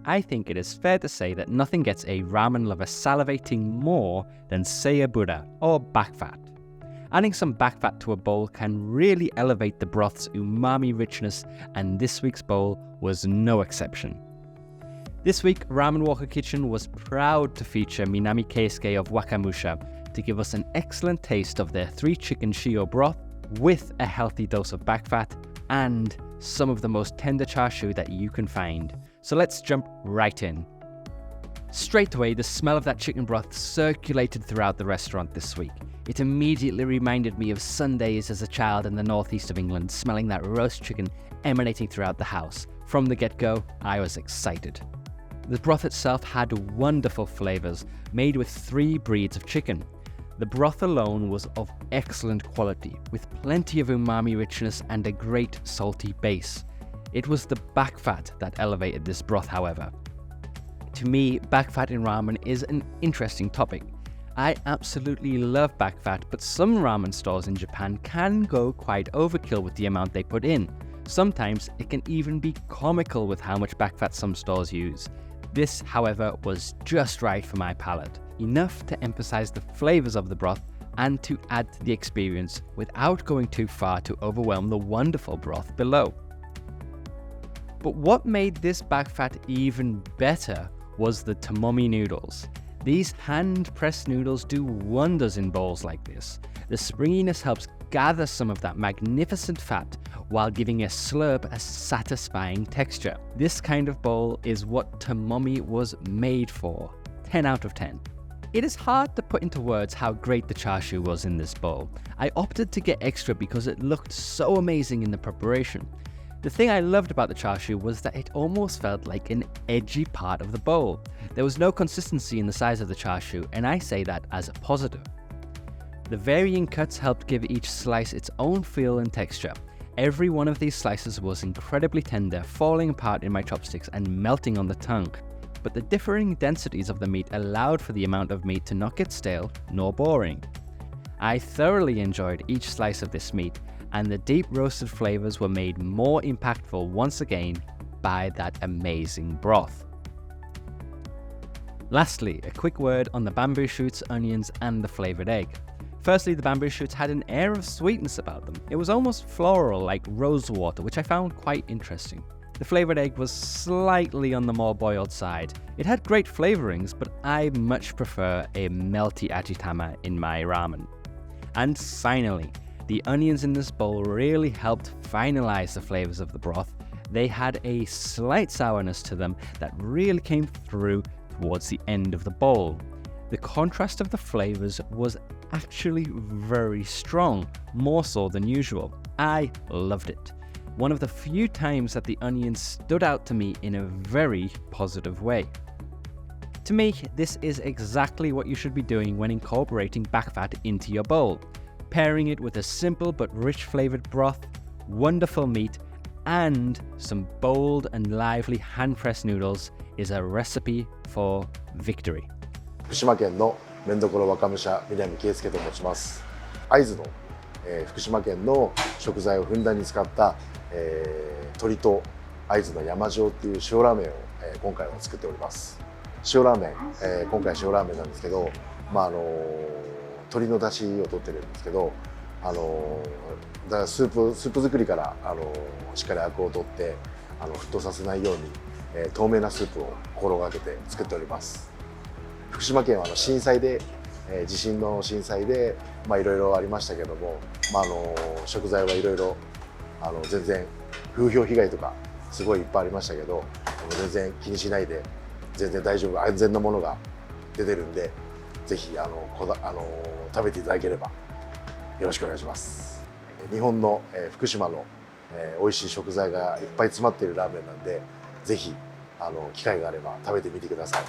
I think it is fair to say that nothing gets a ramen lover salivating more than Seiyabura or Backfat. Adding some Backfat to a bowl can really elevate the broth's umami richness, and this week's bowl was no exception. This week, Ramen Walker Kitchen was proud to feature Minami Keisuke of Wakamusha to give us an excellent taste of their 3-chicken Shio broth with a healthy dose of Backfat and some of the most tender chashu that you can find. So let's jump right in. Straight away, the smell of that chicken broth circulated throughout the restaurant this week. It immediately reminded me of Sundays as a child in the northeast of England, smelling that roast chicken emanating throughout the house. From the get-go, I was excited. The broth itself had wonderful flavors, made with 3 breeds of chicken. The broth alone was of excellent quality, with plenty of umami richness and a great salty base. It was the Backfat that elevated this broth, however. To me, Backfat in ramen is an interesting topic. I absolutely love Backfat, but some ramen stores in Japan can go quite overkill with the amount they put in. Sometimes it can even be comical with how much Backfat some stores use. This, however, was just right for my palate, enough to emphasize the flavors of the broth and to add to the experience without going too far to overwhelm the wonderful broth below. But what made this Backfat even better was the tomomi noodles. These hand-pressed noodles do wonders in bowls like this. The springiness helps gather some of that magnificent fat while giving a slurp a satisfying texture. This kind of bowl is what tomomi was made for. 10 out of 10. It is hard to put into words how great the chashu was in this bowl. I opted to get extra because it looked so amazing in the preparation. The thing I loved about the chashu was that it almost felt like an edgy part of the bowl. There was no consistency in the size of the chashu, and I say that as a positive. The varying cuts helped give each slice its own feel and texture. Every one of these slices was incredibly tender, falling apart in my chopsticks and melting on the tongue. But the differing densities of the meat allowed for the amount of meat to not get stale nor boring. I thoroughly enjoyed each slice of this meat, and the deep roasted flavors were made more impactful once again by that amazing broth. Lastly, a quick word on the bamboo shoots, onions, and the flavored egg. Firstly, the bamboo shoots had an air of sweetness about them. It was almost floral, like rose water, which I found quite interesting. The flavored egg was slightly on the more boiled side. It had great flavorings, but I much prefer a melty ajitama in my ramen. And finally, the onions in this bowl really helped finalize the flavors of the broth. They had a slight sourness to them that really came through towards the end of the bowl. The contrast of the flavors was actually very strong, more so than usual. I loved it. One of the few times that the onions stood out to me in a very positive way. To me, this is exactly what you should be doing when incorporating Backfat into your bowl. Pairing it with a simple but rich flavored broth, wonderful meat, and some bold and lively hand-pressed noodles is a recipe for victory. 福島県のMendokoro Wakamusha南圭介と申します。会津の、福島県の食材をふんだんに使った、鶏と会津の山塩っていう塩ラーメンを、今回は作っております。塩ラーメン、今回塩ラーメンなんですけど、鶏の出汁を取ってるんですけど、だからスープ作りから、しっかりアクを取って沸騰させないように、透明なスープを心がけて作っております。福島県は震災で、地震の震災でいろいろありましたけども、食材はいろいろ全然風評被害とかすごいいっぱいありましたけど、全然気にしないで全然大丈夫、安全なものが出てるんで、ぜひ食べていただければよろしくお願いします。日本の、福島の、美味しい食材がいっぱい詰まっているラーメンなんで、ぜひ機会があれば食べてみてください。